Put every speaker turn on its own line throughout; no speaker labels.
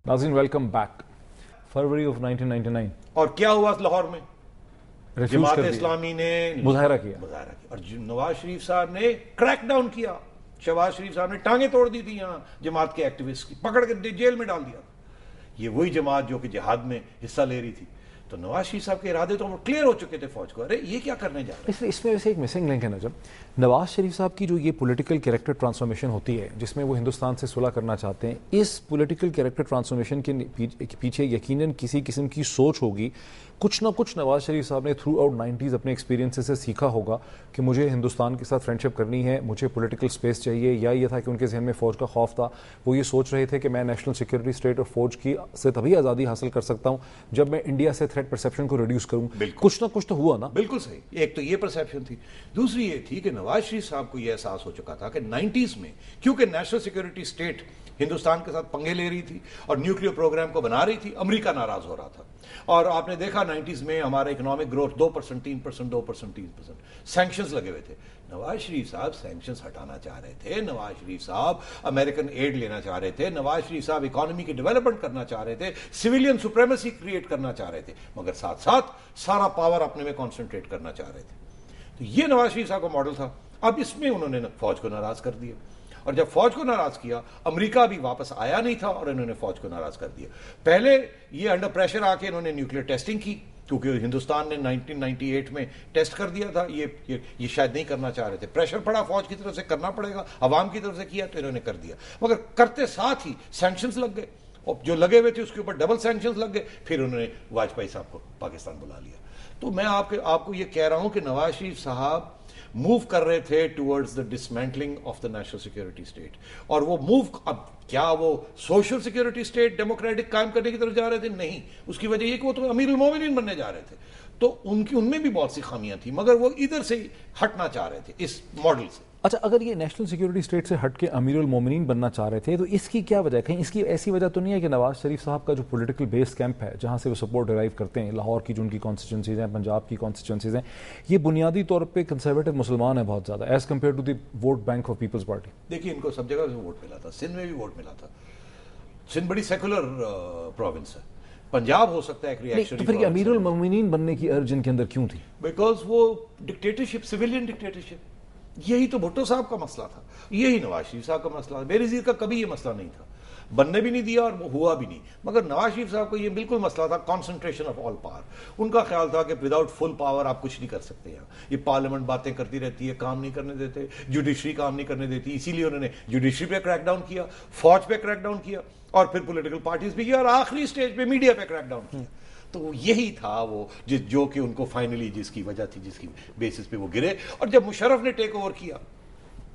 नाज़रीन welcome back. February of 1999
और क्या हुआ लाहौर में?
रिफ्यूज
जमात
कर दिया,
इस्लामी ने
मुजाहरा किया
और नवाज शरीफ साहब ने क्रैक डाउन किया। शहबाज शरीफ साहब ने टांगे तोड़ दी थी यहाँ जमात के एक्टिविस्ट की, पकड़ के जेल में डाल दिया। ये वही जमात जो कि जिहाद में हिस्सा ले रही थी। तो नवाज शरीफ साहब के इरादे तो क्लियर हो चुके थे फौज को, अरे ये क्या करने जा रहे हैं।
इसमें वैसे एक मिसिंग लिंक है ना, जब नवाज शरीफ साहब की जो ये पॉलिटिकल कैरेक्टर ट्रांसफॉर्मेशन होती है जिसमें वो हिंदुस्तान से सुलह करना चाहते हैं, इस पॉलिटिकल कैरेक्टर ट्रांसफॉर्मेशन के पीछे यकीनन किसी किस्म की सोच होगी। कुछ ना कुछ नवाज शरीफ साहब ने थ्रू आउट 90s अपने एक्सपीरियंसेस से सीखा होगा कि मुझे हिंदुस्तान के साथ फ्रेंडशिप करनी है, मुझे पॉलिटिकल स्पेस चाहिए, या ये था कि उनके जहन में फ़ौज का खौफ था। वो ये सोच रहे थे कि मैं नेशनल सिक्योरिटी स्टेट और फौज की से तभी आज़ादी हासिल कर सकता हूँ जब मैं इंडिया से थ्रेट परसेप्शन को रिड्यूस करूँ। कुछ ना कुछ तो हुआ ना।
बिल्कुल सही। एक तो ये परसेप्शन थी, दूसरी ये थी कि नवाज शरीफ साहब को ये एहसास हो चुका था कि 90s में क्योंकि नेशनल सिक्योरिटी स्टेट हिंदुस्तान के साथ पंगे ले रही थी और न्यूक्लियर प्रोग्राम को बना रही थी, अमेरिका नाराज हो रहा था। और आपने देखा 90s में हमारा इकोनॉमिक ग्रोथ 2%, 3%, 2%, 3%। सैंक्शंस लगे हुए थे। नवाज शरीफ साहब सैंक्शंस हटाना चाह रहे थे, नवाज शरीफ साहब अमेरिकन एड लेना चाह रहे थे, नवाज शरीफ साहब इकोनॉमी की डेवलपमेंट करना चाह रहे थे, सिविलियन सुप्रीमेसी क्रिएट करना चाह रहे थे, मगर साथ साथ सारा पावर अपने में कॉन्सेंट्रेट करना चाह रहे थे। तो ये नवाज शरीफ साहब का मॉडल था। अब इसमें उन्होंने फौज को नाराज कर दिया, और जब फौज को नाराज किया, अमेरिका भी वापस आया नहीं था और इन्होंने फौज को नाराज कर दिया। पहले ये अंडर प्रेशर आके इन्होंने न्यूक्लियर टेस्टिंग की, क्योंकि हिंदुस्तान ने 1998 में टेस्ट कर दिया था। ये शायद नहीं करना चाह रहे थे, प्रेशर पड़ा फौज की तरफ से, करना पड़ेगा, अवाम की तरफ से किया तो इन्होंने कर दिया। मगर करते साथ ही सैंक्शंस लग गए, और जो लगे हुए थे उसके ऊपर डबल सैंक्शंस लग गए। फिर उन्होंने वाजपेयी साहब को पाकिस्तान बुला लिया। तो मैं आपको ये कह रहा हूं कि नवाज शरीफ साहब मूव कर रहे थे towards the dismantling of the national security state. और वो मूव, अब क्या वो सोशल सिक्योरिटी स्टेट डेमोक्रेटिक कायम करने की तरफ जा रहे थे? नहीं। उसकी वजह ये कि वो तो अमीरुल मोमिनीन बनने जा रहे थे, तो उनमें भी बहुत सी खामियां थी, मगर वो इधर से हटना चाह रहे थे इस मॉडल से।
अच्छा, अगर ये नेशनल सिक्योरिटी स्टेट से हट के अमीरुल मोमिनीन बनना चाह रहे थे तो इसकी क्या वजह? कहीं इसकी ऐसी वजह तो नहीं है कि नवाज शरीफ साहब का जो पॉलिटिकल बेस कैंप है जहां से वो सपोर्ट डिराइव करते हैं, लाहौर की जो उनकी कॉन्स्टिट्यूंसीज हैं, पंजाब की कॉन्स्टिट्यूंसीज हैं, ये बुनियादी तौर पे कंजर्वेटिव मुसलमान है बहुत ज़्यादा as compare to the vote bank of Peoples Party?
देखिए, इनको सब जगह से वोट मिला था, सिंध में भी वोट मिला था। सिंध बड़ी सेकुलर प्रोविंस है, पंजाब हो सकता है एक रिएक्शन।
तो फिर अमीरुल मोमिनीन बनने की अर्ज इनके अंदर क्यों थी?
बिकॉज वो डिक्टेटरशिप, सिविलियन डिक्टेटरशिप, यही तो भुट्टो साहब का मसला था, यही नवाज शरीफ साहब का मसला था। बेनज़ीर का कभी ये मसला नहीं था, बनने भी नहीं दिया और हुआ भी नहीं। मगर नवाज शरीफ साहब को ये बिल्कुल मसला था कॉन्सेंट्रेशन ऑफ ऑल पावर। उनका ख्याल था कि विदाउट फुल पावर आप कुछ नहीं कर सकते। यहाँ ये पार्लियामेंट बातें करती रहती है, काम नहीं करने देते, जुडिशरी काम नहीं करने देती, इसीलिए उन्होंने जुडिशरी पे क्रैकडाउन किया, फौज पे क्रैकडाउन किया, और फिर पॉलिटिकल पार्टीज भी किया, और आखिरी स्टेज पे मीडिया पे क्रैकडाउन किया। तो यही था वो जो कि उनको फाइनली जिसकी वजह थी, जिसकी बेसिस पे वो गिरे। और जब मुशर्रफ ने टेक ओवर किया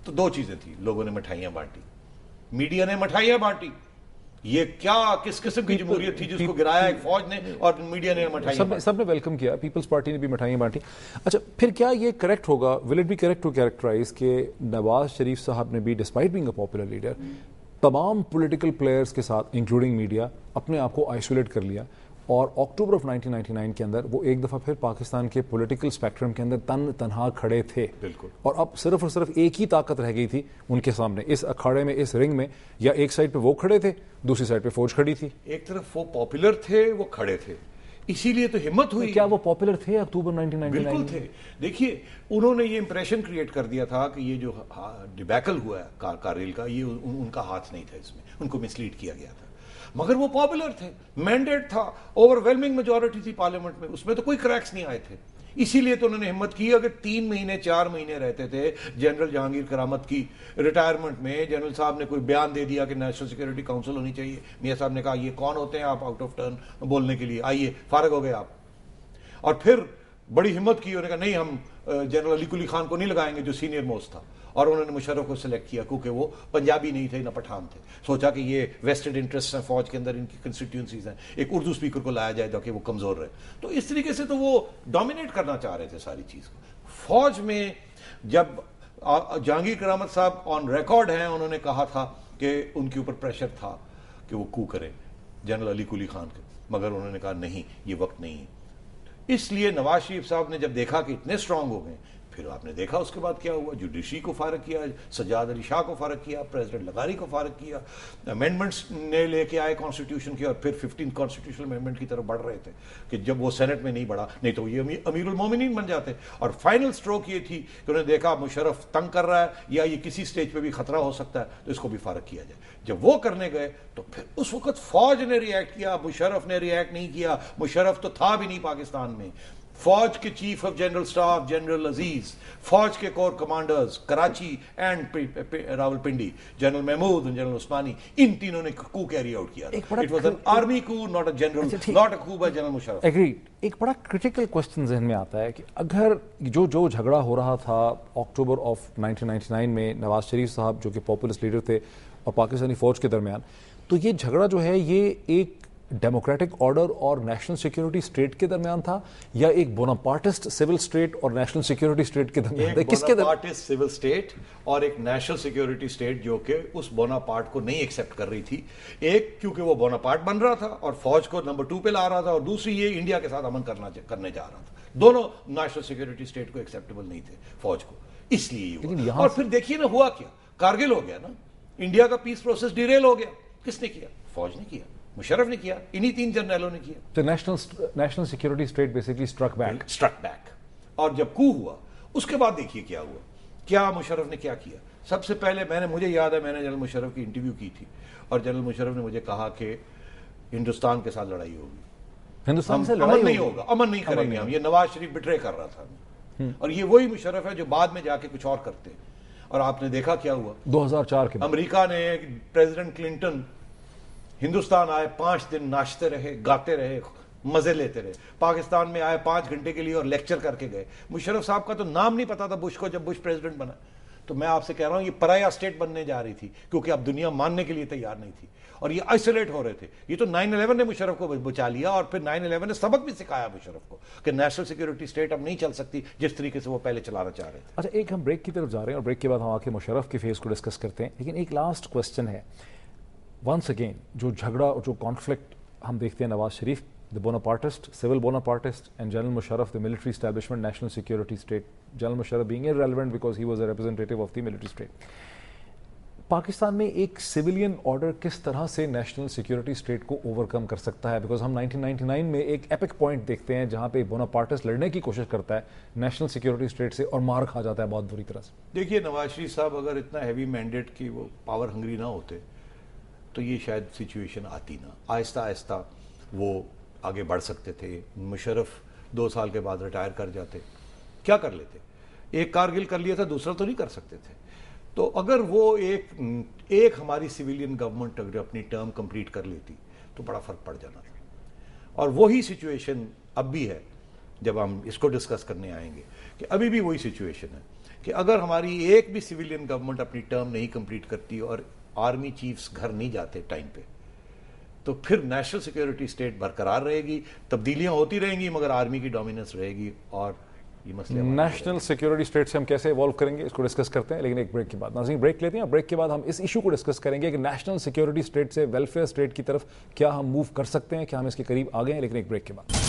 तो दो चीजें थी, लोगों ने मिठाइयां बांटी, मीडिया ने मिठाइयां बांटी। ये क्या किस किस्म की जमहूरियत थी जिसको गिराया एक फौज ने और मीडिया ने मिठाइयां?
सबने वेलकम किया, पीपल्स पार्टी ने भी मिठाइयां बांटी। अच्छा, फिर क्या ये करेक्ट होगा, will it be correct to characterise कि नवाज शरीफ साहब ने भी despite being a popular leader तमाम पॉलिटिकल प्लेयर्स के साथ इंक्लूडिंग मीडिया अपने आप को आइसोलेट कर लिया, और अक्टूबर ऑफ 1999 के अंदर वो एक दफ़ा फिर पाकिस्तान के पॉलिटिकल स्पेक्ट्रम के अंदर तनहा खड़े थे?
बिल्कुल।
और अब सिर्फ और सिर्फ एक ही ताकत रह गई थी उनके सामने इस अखाड़े में, इस रिंग में, या एक साइड पे वो खड़े थे, दूसरी साइड पे फौज खड़ी थी।
एक तरफ वो पॉपुलर थे, वो खड़े थे, इसीलिए तो हिम्मत हुई।
क्या वो पॉपुलर थे अक्टूबर 1999?
बिल्कुल थे। देखिए, उन्होंने ये इंप्रेशन क्रिएट कर दिया था कि ये जो डिबैकल हुआ है कारगिल का, ये उनका हाथ नहीं था इसमें, उनको मिसलीड किया गया था। मगर वो पॉपुलर थे, मैंडेट था, ओवरवेलमिंग मेजॉरिटी थी पार्लियामेंट में, उसमें तो कोई क्रैक्स नहीं आए थे। इसीलिए तो उन्होंने हिम्मत की। अगर 3 महीने 4 महीने रहते थे जनरल जहांगीर करामत की रिटायरमेंट में, जनरल साहब ने कोई बयान दे दिया कि नेशनल सिक्योरिटी काउंसिल होनी चाहिए, मियां साहब ने कहा ये कौन होते हैं आप आउट ऑफ टर्न बोलने के लिए, आइए, फारग हो गए आप। और फिर बड़ी हिम्मत की, उन्होंने कहा नहीं, हम जनरल अली कुली खान को नहीं लगाएंगे जो सीनियर मोस्ट था, और उन्होंने मुशर्रफ को सिलेक्ट किया क्योंकि वो पंजाबी नहीं थे ना पठान थे। सोचा कि ये वेस्टेड इंटरेस्ट हैं फौज के अंदर, इनकी कंस्टिट्यूंसीज हैं, एक उर्दू स्पीकर को लाया जाए ताकि वो कमजोर रहे। तो इस तरीके से तो वो डोमिनेट करना चाह रहे थे सारी चीज को। फौज में जब जहांगीर करामत साहब ऑन रिकॉर्ड हैं, उन्होंने कहा था कि उनके ऊपर प्रेशर था कि वो कू करें जनरल अली कुली खान के, मगर उन्होंने कहा नहीं, ये वक्त नहीं है। इसलिए नवाज शरीफ साहब ने जब देखा कि इतने स्ट्रांग हो गए, پھر آپ نے دیکھا اس کے بعد کیا ہوا, جوڈیشری کو فارغ کیا, سجاد علی شاہ کو فارغ کیا, پریزیڈنٹ لغاری کو فارغ کیا, امینڈمنٹس نے لے کے آئے کانسٹیٹیوشن کی, اور پھر 15 کانسٹیٹیوشنل امینڈمنٹ کی طرف بڑھ رہے تھے کہ جب وہ سینٹ میں نہیں بڑھا, نہیں تو یہ امیر المومنین بن جاتے. اور فائنل سٹروک یہ تھی کہ انہوں نے دیکھا مشرف تنگ کر رہا ہے یا یہ کسی سٹیج پہ بھی خطرہ ہو سکتا ہے, تو اس کو بھی فارغ کیا جائے. جب وہ کرنے گئے تو پھر اس وقت فوج نے ریئیکٹ کیا, مشرف نے ریئیکٹ نہیں کیا. مشرف تو تھا بھی نہیں پاکستان میں. فوج کے chief of general staff general Aziz, فوج کے corps commanders Karachi and Rawalpindi, general Mahmood اور جنرل عثمانی, ان تینوں نے کو کیری آؤٹ کیا. It was an army coup, not a general, not a coup by general Musharraf.
Agreed. ایک بڑا کرٹیکل کوسچن ذہن میں آتا ہے کہ اگر جو جھگڑا ہو رہا تھا اکتوبر آف 1999 میں نواز شریف صاحب جو کہ پاپولسٹ لیڈر تھے اور پاکستانی فوج کے درمیان, تو یہ جھگڑا جو ہے یہ ایک ڈیموکریٹک آرڈر اور نیشنل سیکیورٹی اسٹیٹ کے درمیان تھا, یا ایک بوناپارٹسٹ سول اسٹیٹ اور نیشنل سیکیورٹی اسٹیٹ کے درمیان تھا؟
کس کے بوناپارٹسٹ سول اسٹیٹ اور ایک نیشنل سیکیورٹی اسٹیٹ جو کہ اس بوناپارٹ کو نہیں ایکسیپٹ کر رہی تھی. ایک کیونکہ وہ بوناپارٹ بن رہا تھا اور فوج کو نمبر 2 پہ لا رہا تھا, اور دوسری یہ انڈیا کے ساتھ امن کرنے جا رہا تھا. دونوں نیشنل سیکیورٹی اسٹیٹ کو ایکسیپٹیبل نہیں تھے فوج کو, اس لیے یہ ہوا. اور پھر دیکھیے نا ہوا کیا, کارگل ہو گیا نا, انڈیا کا پیس پروسیس ڈیریل ہو گیا. کس نے کیا؟ فوج نے کیا, مشرف نے کیا, انہی 3 جرنیلوں نے کیا.
تو national security state basically struck back.
اور جب کو ہوا اس کے بعد دیکھیے کیا ہوا, کیا مشرف نے کیا کیا. سب سے پہلے مجھے یاد ہے میں نے جنرل مشرف کی انٹرویو کی تھی, اور جنرل مشرف نے مجھے کہا کہ ہندوستان کے ساتھ لڑائی ہوگی,
ہندوستان سے
امن نہیں ہوگا, امن نہیں کریں گے ہم. یہ نواز شریف بٹرے کر رہا تھا, اور یہ وہی مشرف ہے جو بعد میں جا کے کچھ اور کرتے. اور آپ نے دیکھا کیا ہوا
2004 کے
امریکہ نے, پریزیڈنٹ کلنٹن ہندوستان آئے, 5 دن ناچتے رہے, گاتے رہے, مزے لیتے رہے. پاکستان میں آئے 5 گھنٹے کے لیے اور لیکچر کر کے گئے. مشرف صاحب کا تو نام نہیں پتا تھا بش کو جب بش پریزیڈنٹ بنا. تو میں آپ سے کہہ رہا ہوں یہ پرایا اسٹیٹ بننے جا رہی تھی, کیونکہ اب دنیا ماننے کے لیے تیار نہیں تھی, اور یہ آئسولیٹ ہو رہے تھے. یہ تو 9/11 نے مشرف کو بچا لیا, اور پھر 9/11 نے سبق بھی سکھایا مشرف کو کہ نیشنل سیکیورٹی اسٹیٹ اب نہیں چل سکتی جس طریقے سے وہ پہلے چلانا چاہ رہے تھے.
اچھا, ایک ہم بریک کی طرف جا رہے ہیں اور بریک کے بعد ہم آ کے مشرف کے فیس کو ڈسکس کرتے ہیں, لیکن ایک لاسٹ کوسچن ہے. ونس اگین جو جھگڑا اور جو کانفلکٹ ہم دیکھتے ہیں, Nawaz Sharif the Bonapartist, civil Bonapartist, and General Musharraf, the military establishment, national security state. General Musharraf being irrelevant because he was a representative of the military state. Pakistan میں ایک سویلین آرڈر کس طرح سے نیشنل سیکیورٹی اسٹیٹ کو overcome کر سکتا ہے؟ Because ہم 1999 میں ایک ایپک پوائنٹ دیکھتے ہیں جہاں پہ بوناپارٹس لڑنے کی کوشش کرتا ہے نیشنل سیکیورٹی اسٹیٹ سے اور مار کھا جاتا ہے بہت بری طرح سے.
دیکھیے نواز شریف صاحب اگر اتنا ہیوی مینڈیٹ کی وہ پاور ہنگری نہ ہوتے تو یہ شاید سچویشن آتی نہ. آہستہ آہستہ وہ آگے بڑھ سکتے تھے. مشرف 2 سال کے بعد ریٹائر کر جاتے, کیا کر لیتے؟ ایک کارگل کر لیا تھا, دوسرا تو نہیں کر سکتے تھے. تو اگر وہ ایک ہماری سویلین گورنمنٹ اگر اپنی ٹرم کمپلیٹ کر لیتی تو بڑا فرق پڑ جانا تھا. اور وہی سچویشن اب بھی ہے جب ہم اس کو ڈسکس کرنے آئیں گے, کہ ابھی بھی وہی سچویشن ہے کہ اگر ہماری ایک بھی سویلین گورنمنٹ اپنی ٹرم نہیں کمپلیٹ کرتی اور آرمی چیفز گھر نہیں جاتے ٹائم پہ, تو پھر نیشنل سیکیورٹی اسٹیٹ برقرار رہے گی, تبدیلیاں ہوتی رہیں گی مگر آرمی کی ڈومیننس رہے گی. اور یہ مسئلہ
نیشنل سیکیورٹی اسٹیٹ سے ہم کیسے ایوالو کریں گے اس کو ڈسکس کرتے ہیں, لیکن ایک بریک کے بعد. ناظرین بریک لیتے ہیں, اور بریک کے بعد ہم اس ایشو کو ڈسکس کریں گے کہ نیشنل سیکیورٹی اسٹیٹ سے ویلفیئر اسٹیٹ کی طرف کیا ہم موو کر سکتے ہیں, کیا ہم اس کے قریب آ گئے ہیں, لیکن ایک بریک کے بعد.